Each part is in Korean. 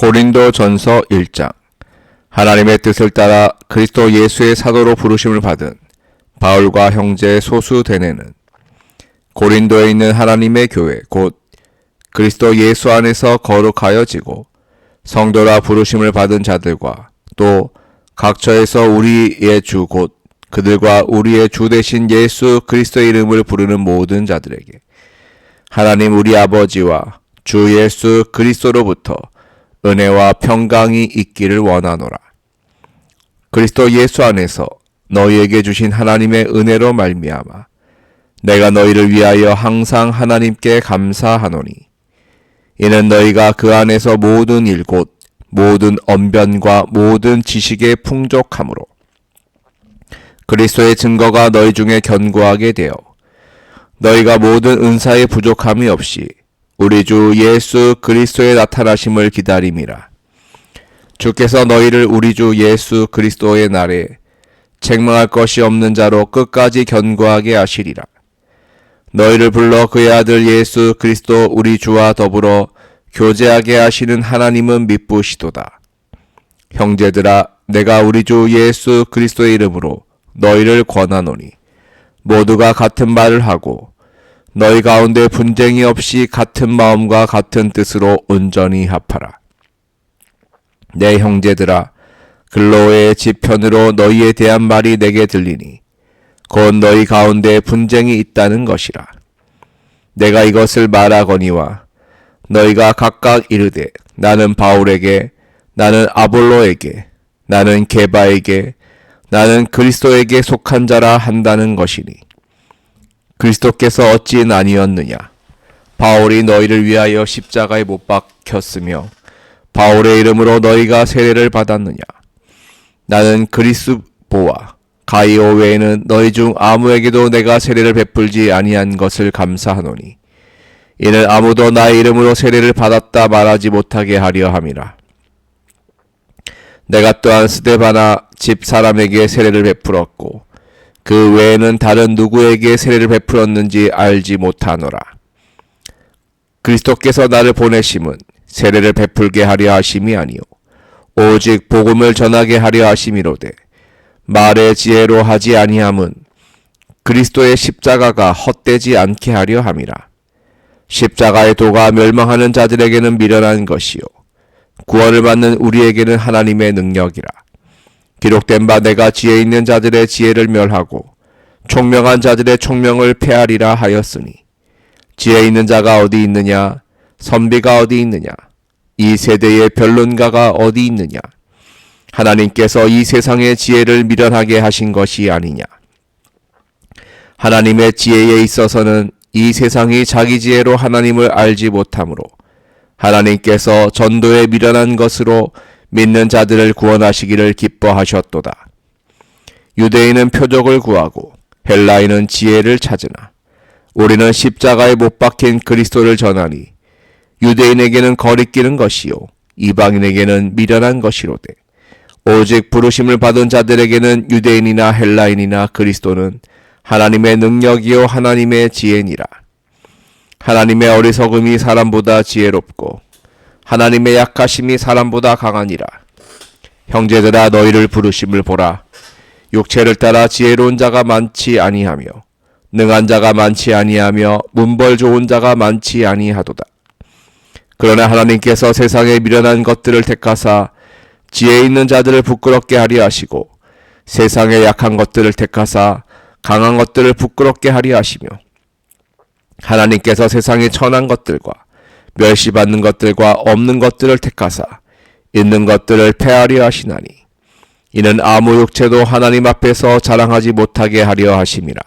고린도전서 1장. 하나님의 뜻을 따라 그리스도 예수의 사도로 부르심을 받은 바울과 형제 소수대네는 고린도에 있는 하나님의 교회 곧 그리스도 예수 안에서 거룩하여지고 성도라 부르심을 받은 자들과 또 각처에서 우리의 주 곧 그들과 우리의 주 되신 예수 그리스도의 이름을 부르는 모든 자들에게 하나님 우리 아버지와 주 예수 그리스도로부터 은혜와 평강이 있기를 원하노라. 그리스도 예수 안에서 너희에게 주신 하나님의 은혜로 말미암아 내가 너희를 위하여 항상 하나님께 감사하노니 이는 너희가 그 안에서 모든 일 곧 모든 언변과 모든 지식에 풍족함으로 그리스도의 증거가 너희 중에 견고하게 되어 너희가 모든 은사에 부족함이 없이 우리 주 예수 그리스도의 나타나심을 기다림이라. 주께서 너희를 우리 주 예수 그리스도의 날에 책망할 것이 없는 자로 끝까지 견고하게 하시리라. 너희를 불러 그의 아들 예수 그리스도 우리 주와 더불어 교제하게 하시는 하나님은 미쁘시도다. 형제들아, 내가 우리 주 예수 그리스도의 이름으로 너희를 권하노니 모두가 같은 말을 하고 너희 가운데 분쟁이 없이 같은 마음과 같은 뜻으로 온전히 합하라. 내 형제들아, 글로의 지편으로 너희에 대한 말이 내게 들리니 곧 너희 가운데 분쟁이 있다는 것이라. 내가 이것을 말하거니와 너희가 각각 이르되 나는 바울에게, 나는 아볼로에게, 나는 게바에게, 나는 그리스도에게 속한 자라 한다는 것이니 그리스도께서 어찌 나뉘었느냐? 바울이 너희를 위하여 십자가에 못 박혔으며 바울의 이름으로 너희가 세례를 받았느냐? 나는 그리스보와 가이오 외에는 너희 중 아무에게도 내가 세례를 베풀지 아니한 것을 감사하노니 이는 아무도 나의 이름으로 세례를 받았다 말하지 못하게 하려 함이라. 내가 또한 스데바나 집 사람에게 세례를 베풀었고 그 외에는 다른 누구에게 세례를 베풀었는지 알지 못하노라. 그리스도께서 나를 보내심은 세례를 베풀게 하려 하심이 아니요 오직 복음을 전하게 하려 하심이로되 말의 지혜로 하지 아니함은 그리스도의 십자가가 헛되지 않게 하려 함이라. 십자가의 도가 멸망하는 자들에게는 미련한 것이요 구원을 받는 우리에게는 하나님의 능력이라. 기록된 바 내가 지혜 있는 자들의 지혜를 멸하고 총명한 자들의 총명을 폐하리라 하였으니 지혜 있는 자가 어디 있느냐? 선비가 어디 있느냐? 이 세대의 변론가가 어디 있느냐? 하나님께서 이 세상의 지혜를 미련하게 하신 것이 아니냐? 하나님의 지혜에 있어서는 이 세상이 자기 지혜로 하나님을 알지 못하므로 하나님께서 전도에 미련한 것으로 믿는 자들을 구원하시기를 기뻐하셨도다. 유대인은 표적을 구하고 헬라인은 지혜를 찾으나 우리는 십자가에 못 박힌 그리스도를 전하니 유대인에게는 거리끼는 것이요 이방인에게는 미련한 것이로되 오직 부르심을 받은 자들에게는 유대인이나 헬라인이나 그리스도는 하나님의 능력이요 하나님의 지혜니라. 하나님의 어리석음이 사람보다 지혜롭고 하나님의 약하심이 사람보다 강하니라. 형제들아, 너희를 부르심을 보라. 육체를 따라 지혜로운 자가 많지 아니하며 능한 자가 많지 아니하며 문벌 좋은 자가 많지 아니하도다. 그러나 하나님께서 세상에 미련한 것들을 택하사 지혜 있는 자들을 부끄럽게 하려 하시고 세상에 약한 것들을 택하사 강한 것들을 부끄럽게 하려 하시며 하나님께서 세상에 천한 것들과 멸시받는 것들과 없는 것들을 택하사 있는 것들을 폐하려 하시나니 이는 아무 육체도 하나님 앞에서 자랑하지 못하게 하려 하심이라.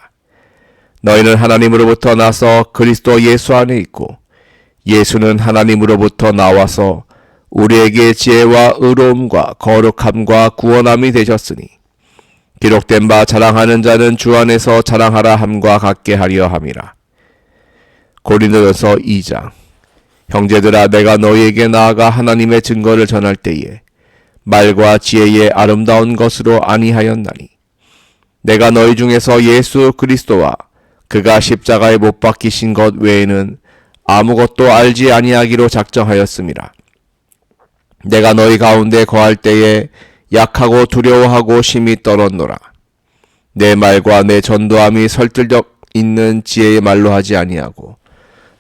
너희는 하나님으로부터 나서 그리스도 예수 안에 있고 예수는 하나님으로부터 나와서 우리에게 지혜와 의로움과 거룩함과 구원함이 되셨으니 기록된 바 자랑하는 자는 주 안에서 자랑하라 함과 같게 하려 함이라. 고린도전서 2장. 형제들아, 내가 너희에게 나아가 하나님의 증거를 전할 때에 말과 지혜의 아름다운 것으로 아니하였나니 내가 너희 중에서 예수 그리스도와 그가 십자가에 못 박히신 것 외에는 아무것도 알지 아니하기로 작정하였음이라. 내가 너희 가운데 거할 때에 약하고 두려워하고 심히 떨었노라. 내 말과 내 전도함이 설득력 있는 지혜의 말로 하지 아니하고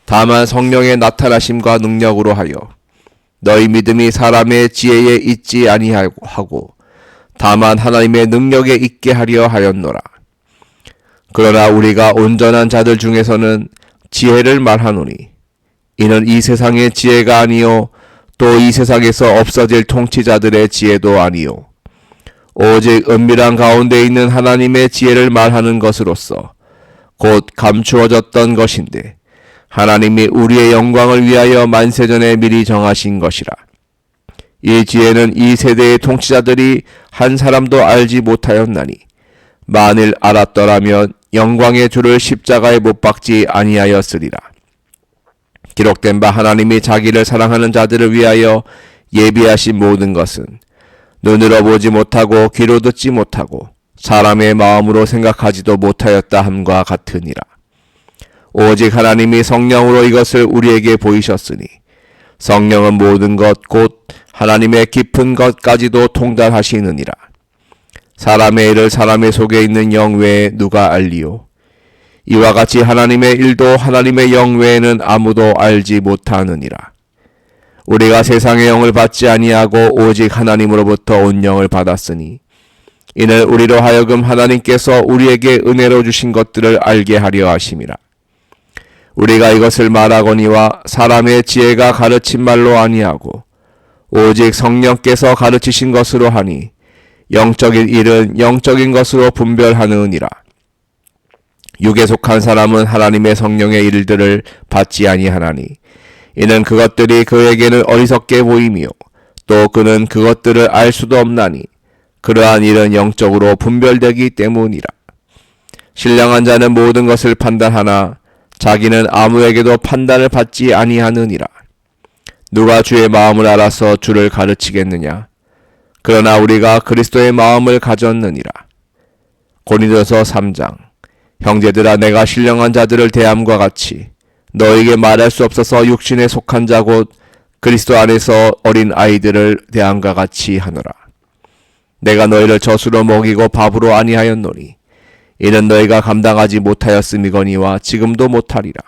다만 성령의 나타나심과 능력으로 하여 너희 믿음이 사람의 지혜에 있지 아니하고 다만 하나님의 능력에 있게 하려 하였노라. 그러나 우리가 온전한 자들 중에서는 지혜를 말하노니 이는 이 세상의 지혜가 아니요 또 이 세상에서 없어질 통치자들의 지혜도 아니요 오직 은밀한 가운데 있는 하나님의 지혜를 말하는 것으로서 곧 감추어졌던 것인데 하나님이 우리의 영광을 위하여 만세전에 미리 정하신 것이라. 이 지혜는 이 세대의 통치자들이 한 사람도 알지 못하였나니 만일 알았더라면 영광의 주를 십자가에 못 박지 아니하였으리라. 기록된 바 하나님이 자기를 사랑하는 자들을 위하여 예비하신 모든 것은 눈으로 보지 못하고 귀로 듣지 못하고 사람의 마음으로 생각하지도 못하였다 함과 같으니라. 오직 하나님이 성령으로 이것을 우리에게 보이셨으니 성령은 모든 것 곧 하나님의 깊은 것까지도 통달하시느니라. 사람의 일을 사람의 속에 있는 영 외에 누가 알리요? 이와 같이 하나님의 일도 하나님의 영 외에는 아무도 알지 못하느니라. 우리가 세상의 영을 받지 아니하고 오직 하나님으로부터 온 영을 받았으니 이는 우리로 하여금 하나님께서 우리에게 은혜로 주신 것들을 알게 하려 하심이라. 우리가 이것을 말하거니와 사람의 지혜가 가르친 말로 아니하고 오직 성령께서 가르치신 것으로 하니 영적인 일은 영적인 것으로 분별하느니라. 육에 속한 사람은 하나님의 성령의 일들을 받지 아니하나니 이는 그것들이 그에게는 어리석게 보이며 또 그는 그것들을 알 수도 없나니 그러한 일은 영적으로 분별되기 때문이라. 신령한 자는 모든 것을 판단하나 자기는 아무에게도 판단을 받지 아니하느니라. 누가 주의 마음을 알아서 주를 가르치겠느냐? 그러나 우리가 그리스도의 마음을 가졌느니라. 고린도서 3장. 형제들아, 내가 신령한 자들을 대함과 같이 너에게 말할 수 없어서 육신에 속한 자 곧 그리스도 안에서 어린 아이들을 대함과 같이 하노라. 내가 너희를 젖으로 먹이고 밥으로 아니하였노니 이는 너희가 감당하지 못하였음이거니와 지금도 못하리라.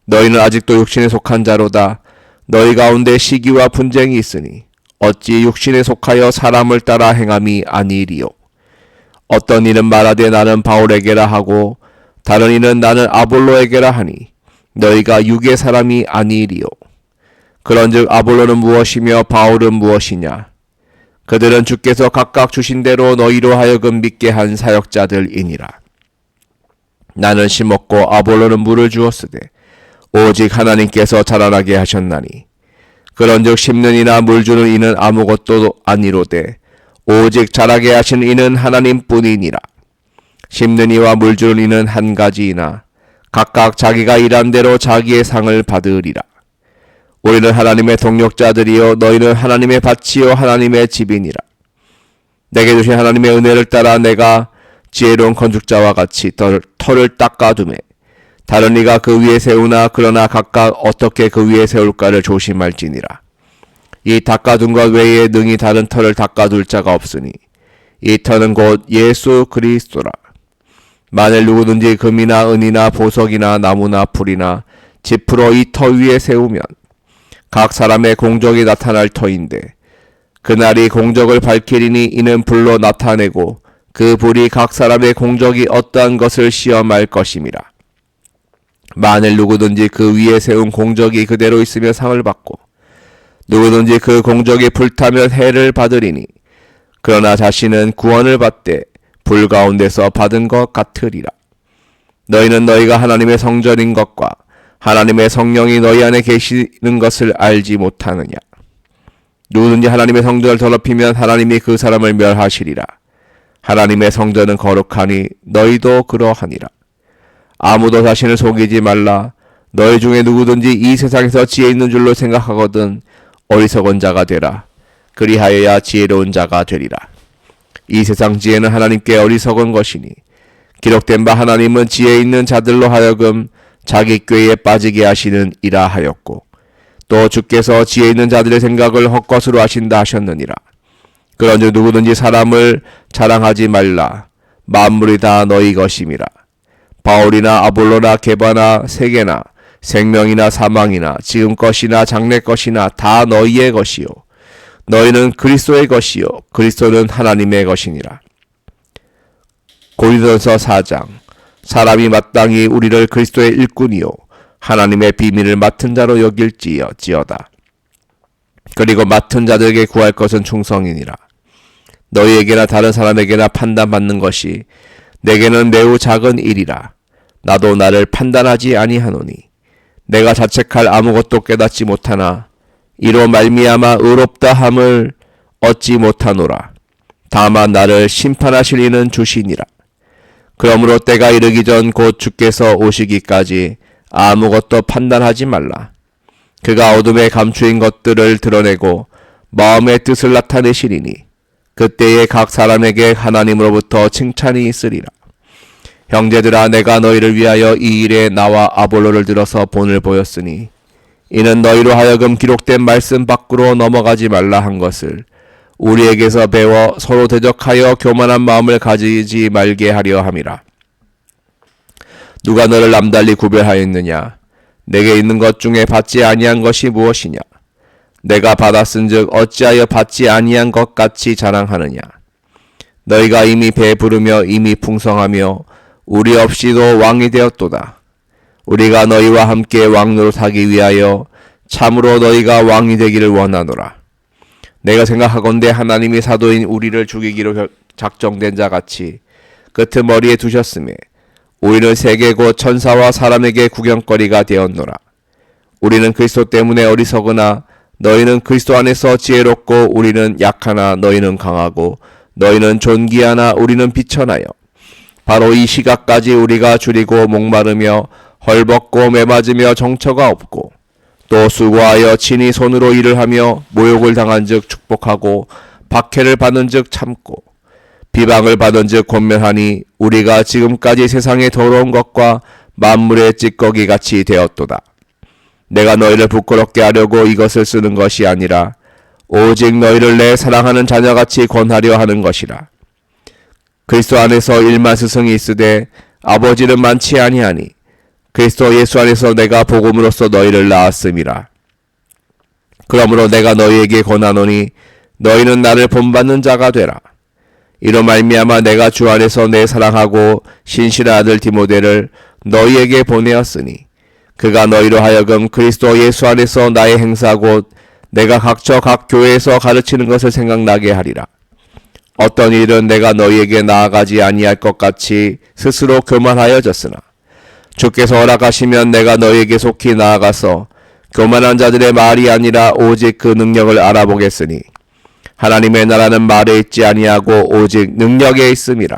너희는 아직도 육신에 속한 자로다. 너희 가운데 시기와 분쟁이 있으니 어찌 육신에 속하여 사람을 따라 행함이 아니리요. 어떤 이는 말하되 나는 바울에게라 하고 다른 이는 나는 아볼로에게라 하니 너희가 육의 사람이 아니리요. 그런즉 아볼로는 무엇이며 바울은 무엇이냐? 그들은 주께서 각각 주신 대로 너희로 하여금 믿게 한 사역자들이니라. 나는 심었고 아볼로는 물을 주었으되 오직 하나님께서 자라나게 하셨나니 그런즉 심는 이나 물 주는 이는 아무것도 아니로되 오직 자라게 하신 이는 하나님뿐이니라. 심는 이와 물 주는 이는 한 가지이나 각각 자기가 일한 대로 자기의 상을 받으리라. 우리는 하나님의 동력자들이요 너희는 하나님의 밭이요 하나님의 집이니라. 내게 주신 하나님의 은혜를 따라 내가 지혜로운 건축자와 같이 터를 닦아두매 다른 이가 그 위에 세우나 그러나 각각 어떻게 그 위에 세울까를 조심할지니라. 이 닦아둔 것 외에 능히 다른 터를 닦아둘 자가 없으니 이 터는 곧 예수 그리스도라. 만일 누구든지 금이나 은이나 보석이나 나무나 풀이나 지프로 이 터 위에 세우면 각 사람의 공적이 나타날 터인데 그날이 공적을 밝히리니 이는 불로 나타내고 그 불이 각 사람의 공적이 어떠한 것을 시험할 것임이라. 만일 누구든지 그 위에 세운 공적이 그대로 있으면 상을 받고 누구든지 그 공적이 불타면 해를 받으리니 그러나 자신은 구원을 받되 불 가운데서 받은 것 같으리라. 너희는 너희가 하나님의 성전인 것과 하나님의 성령이 너희 안에 계시는 것을 알지 못하느냐? 누구든지 하나님의 성전을 더럽히면 하나님이 그 사람을 멸하시리라. 하나님의 성전은 거룩하니 너희도 그러하니라. 아무도 자신을 속이지 말라. 너희 중에 누구든지 이 세상에서 지혜 있는 줄로 생각하거든 어리석은 자가 되라. 그리하여야 지혜로운 자가 되리라. 이 세상 지혜는 하나님께 어리석은 것이니 기록된 바 하나님은 지혜 있는 자들로 하여금 자기 꾀에 빠지게 하시는 이라 하였고 또 주께서 지혜 있는 자들의 생각을 헛것으로 하신다 하셨느니라. 그런즉 누구든지 사람을 자랑하지 말라. 만물이 다 너희 것임이라. 바울이나 아볼로나 게바나 세계나 생명이나 사망이나 지금 것이나 장래 것이나 다 너희의 것이요 너희는 그리스도의 것이요 그리스도는 하나님의 것이니라. 고린도전서 4장. 사람이 마땅히 우리를 그리스도의 일꾼이요 하나님의 비밀을 맡은 자로 여길지어다. 그리고 맡은 자들에게 구할 것은 충성이니라. 너희에게나 다른 사람에게나 판단받는 것이 내게는 매우 작은 일이라. 나도 나를 판단하지 아니하노니 내가 자책할 아무것도 깨닫지 못하나 이로 말미암아 의롭다 함을 얻지 못하노라. 다만 나를 심판하실 이는 주시니라. 그러므로 때가 이르기 전 곧 주께서 오시기까지 아무것도 판단하지 말라. 그가 어둠에 감추인 것들을 드러내고 마음의 뜻을 나타내시리니 그때에 각 사람에게 하나님으로부터 칭찬이 있으리라. 형제들아, 내가 너희를 위하여 이 일에 나와 아볼로를 들어서 본을 보였으니 이는 너희로 하여금 기록된 말씀 밖으로 넘어가지 말라 한 것을 우리에게서 배워 서로 대적하여 교만한 마음을 가지지 말게 하려 함이라. 누가 너를 남달리 구별하였느냐? 내게 있는 것 중에 받지 아니한 것이 무엇이냐? 내가 받았은즉 어찌하여 받지 아니한 것 같이 자랑하느냐? 너희가 이미 배부르며 이미 풍성하며 우리 없이도 왕이 되었도다. 우리가 너희와 함께 왕노릇하기 위하여 참으로 너희가 왕이 되기를 원하노라. 내가 생각하건대 하나님이 사도인 우리를 죽이기로 작정된 자 같이 끄트머리에 두셨음에 우리는 세계 곧 천사와 사람에게 구경거리가 되었노라. 우리는 그리스도 때문에 어리석으나 너희는 그리스도 안에서 지혜롭고 우리는 약하나 너희는 강하고 너희는 존귀하나 우리는 비천하여 바로 이 시각까지 우리가 줄이고 목마르며 헐벗고 매맞으며 정처가 없고 또 수고하여 친히 손으로 일을 하며 모욕을 당한즉 축복하고 박해를 받은즉 참고 비방을 받은즉 권면하니 우리가 지금까지 세상의 더러운 것과 만물의 찌꺼기 같이 되었도다. 내가 너희를 부끄럽게 하려고 이것을 쓰는 것이 아니라 오직 너희를 내 사랑하는 자녀같이 권하려 하는 것이라. 그리스도 안에서 일만 스승이 있으되 아버지는 많지 아니하니 그리스도 예수 안에서 내가 복음으로써 너희를 낳았음이라. 그러므로 내가 너희에게 권하노니 너희는 나를 본받는 자가 되라. 이로 말미암아 내가 주 안에서 내 사랑하고 신실한 아들 디모데를 너희에게 보내었으니 그가 너희로 하여금 그리스도 예수 안에서 나의 행사 곧 내가 각처 각 교회에서 가르치는 것을 생각나게 하리라. 어떤 일은 내가 너희에게 나아가지 아니할 것 같이 스스로 교만하여졌으나 주께서 허락하시면 내가 너희에게 속히 나아가서 교만한 자들의 말이 아니라 오직 그 능력을 알아보겠으니 하나님의 나라는 말에 있지 아니하고 오직 능력에 있음이라.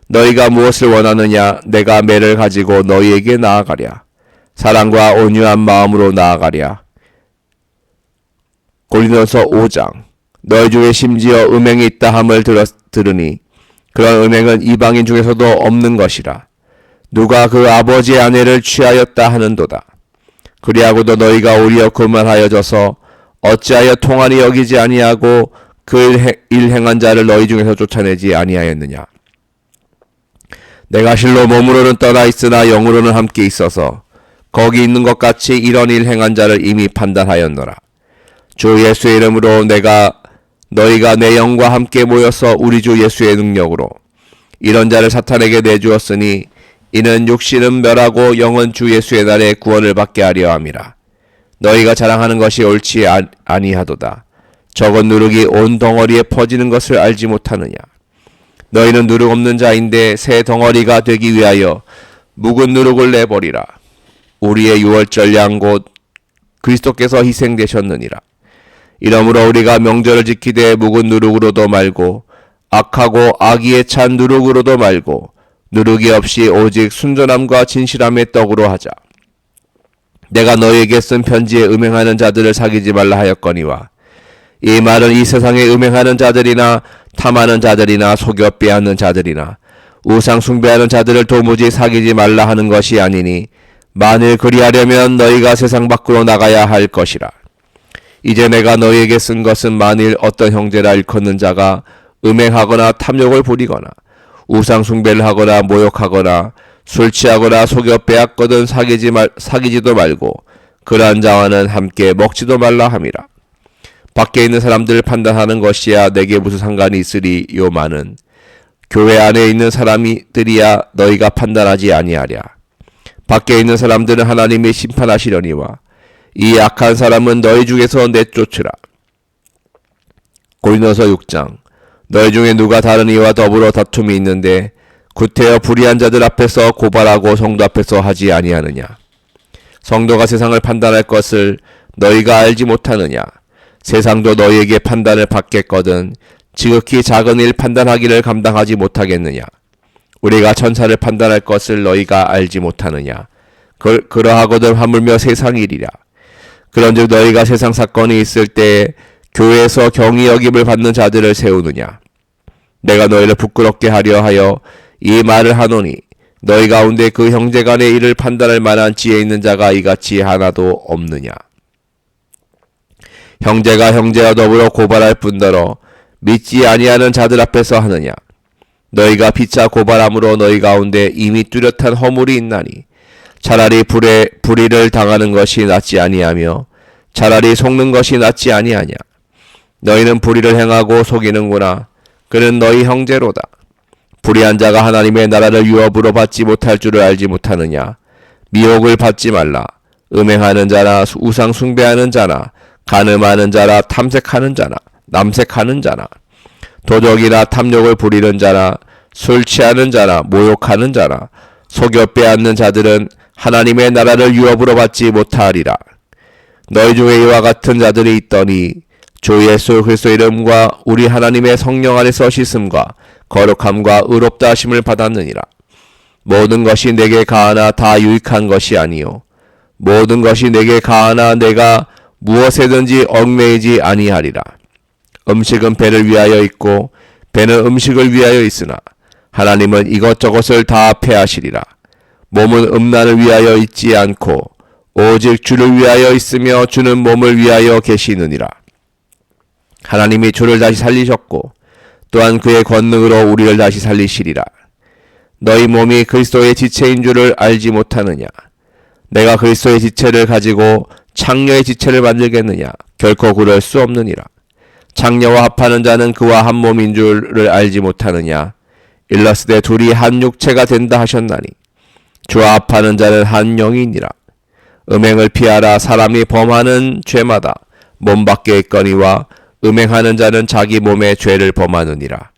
너희가 무엇을 원하느냐? 내가 매를 가지고 너희에게 나아가랴. 사랑과 온유한 마음으로 나아가랴. 고린도전서 5장. 너희 중에 심지어 음행이 있다 함을 들으니 그런 음행은 이방인 중에서도 없는 것이라. 누가 그 아버지의 아내를 취하였다 하는도다. 그리하고도 너희가 오히려 교만하여져서 어찌하여 통한이 여기지 아니하고 그 일 행한 자를 너희 중에서 쫓아내지 아니하였느냐. 내가 실로 몸으로는 떠나 있으나 영으로는 함께 있어서 거기 있는 것 같이 이런 일 행한 자를 이미 판단하였노라. 주 예수의 이름으로 너희가 내 영과 함께 모여서 우리 주 예수의 능력으로 이런 자를 사탄에게 내주었으니 이는 육신은 멸하고 영은 주 예수의 날에 구원을 받게 하려 함이라. 너희가 자랑하는 것이 옳지 아니하도다. 적은 누룩이 온 덩어리에 퍼지는 것을 알지 못하느냐. 너희는 누룩 없는 자인데 새 덩어리가 되기 위하여 묵은 누룩을 내버리라. 우리의 유월절 양 곧 그리스도께서 희생되셨느니라. 이러므로 우리가 명절을 지키되 묵은 누룩으로도 말고 악하고 악의에 찬 누룩으로도 말고 누룩이 없이 오직 순전함과 진실함의 떡으로 하자. 내가 너희에게 쓴 편지에 음행하는 자들을 사귀지 말라 하였거니와 이 말은 이 세상에 음행하는 자들이나 탐하는 자들이나 속여 빼앗는 자들이나 우상 숭배하는 자들을 도무지 사귀지 말라 하는 것이 아니니 만일 그리하려면 너희가 세상 밖으로 나가야 할 것이라. 이제 내가 너희에게 쓴 것은 만일 어떤 형제라 일컫는 자가 음행하거나 탐욕을 부리거나 우상 숭배를 하거나 모욕하거나 술 취하거나 속여 빼앗거든 사귀지도 말고 그러한 자와는 함께 먹지도 말라 함이라. 밖에 있는 사람들을 판단하는 것이야 내게 무슨 상관이 있으리요마는 교회 안에 있는 사람들이야 너희가 판단하지 아니하랴. 밖에 있는 사람들은 하나님이 심판하시려니와 이 악한 사람은 너희 중에서 내쫓으라. 고린도서 6장. 너희 중에 누가 다른 이와 더불어 다툼이 있는데 구태여 불의한 자들 앞에서 고발하고 성도 앞에서 하지 아니하느냐. 성도가 세상을 판단할 것을 너희가 알지 못하느냐. 세상도 너희에게 판단을 받겠거든 지극히 작은 일 판단하기를 감당하지 못하겠느냐. 우리가 천사를 판단할 것을 너희가 알지 못하느냐. 그러하거든 하물며 세상 일이라. 그런즉 너희가 세상 사건이 있을 때에 교회에서 경히 여김을 받는 자들을 세우느냐. 내가 너희를 부끄럽게 하려 하여 이 말을 하노니 너희 가운데 그 형제 간의 일을 판단할 만한 지혜 있는 자가 이같이 하나도 없느냐. 형제가 형제와 더불어 고발할 뿐더러 믿지 아니하는 자들 앞에서 하느냐. 너희가 피차 고발함으로 너희 가운데 이미 뚜렷한 허물이 있나니 차라리 불의를 당하는 것이 낫지 아니하며 차라리 속는 것이 낫지 아니하냐. 너희는 불의를 행하고 속이는구나. 그는 너희 형제로다. 불의한 자가 하나님의 나라를 유업으로 받지 못할 줄을 알지 못하느냐. 미혹을 받지 말라. 음행하는 자나 우상 숭배하는 자나 간음하는 자나 탐색하는 자나 남색하는 자나 도적이나 탐욕을 부리는 자나 술 취하는 자나 모욕하는 자나 속여 빼앗는 자들은 하나님의 나라를 유업으로 받지 못하리라. 너희 중에 이와 같은 자들이 있더니 주 예수 그리스도 이름과 우리 하나님의 성령 안에서 씻음과 거룩함과 의롭다 하심을 받았느니라. 모든 것이 내게 가하나 다 유익한 것이 아니요 모든 것이 내게 가하나 내가 무엇에든지 얽매이지 아니하리라. 음식은 배를 위하여 있고 배는 음식을 위하여 있으나 하나님은 이것저것을 다 패하시리라. 몸은 음란을 위하여 있지 않고 오직 주를 위하여 있으며 주는 몸을 위하여 계시느니라. 하나님이 주를 다시 살리셨고 또한 그의 권능으로 우리를 다시 살리시리라. 너희 몸이 그리스도의 지체인 줄을 알지 못하느냐. 내가 그리스도의 지체를 가지고 창녀의 지체를 만들겠느냐. 결코 그럴 수 없느니라. 창녀와 합하는 자는 그와 한 몸인 줄을 알지 못하느냐. 일러스되 둘이 한 육체가 된다 하셨나니 주와 합하는 자는 한 영이니라. 음행을 피하라. 사람이 범하는 죄마다 몸 밖에 있거니와 음행하는 자는 자기 몸의 죄를 범하느니라.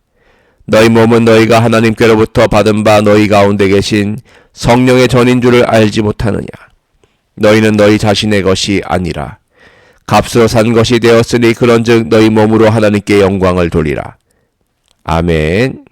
너희 몸은 너희가 하나님께로부터 받은 바 너희 가운데 계신 성령의 전인 줄을 알지 못하느냐. 너희는 너희 자신의 것이 아니라 값으로 산 것이 되었으니 그런즉 너희 몸으로 하나님께 영광을 돌리라. 아멘.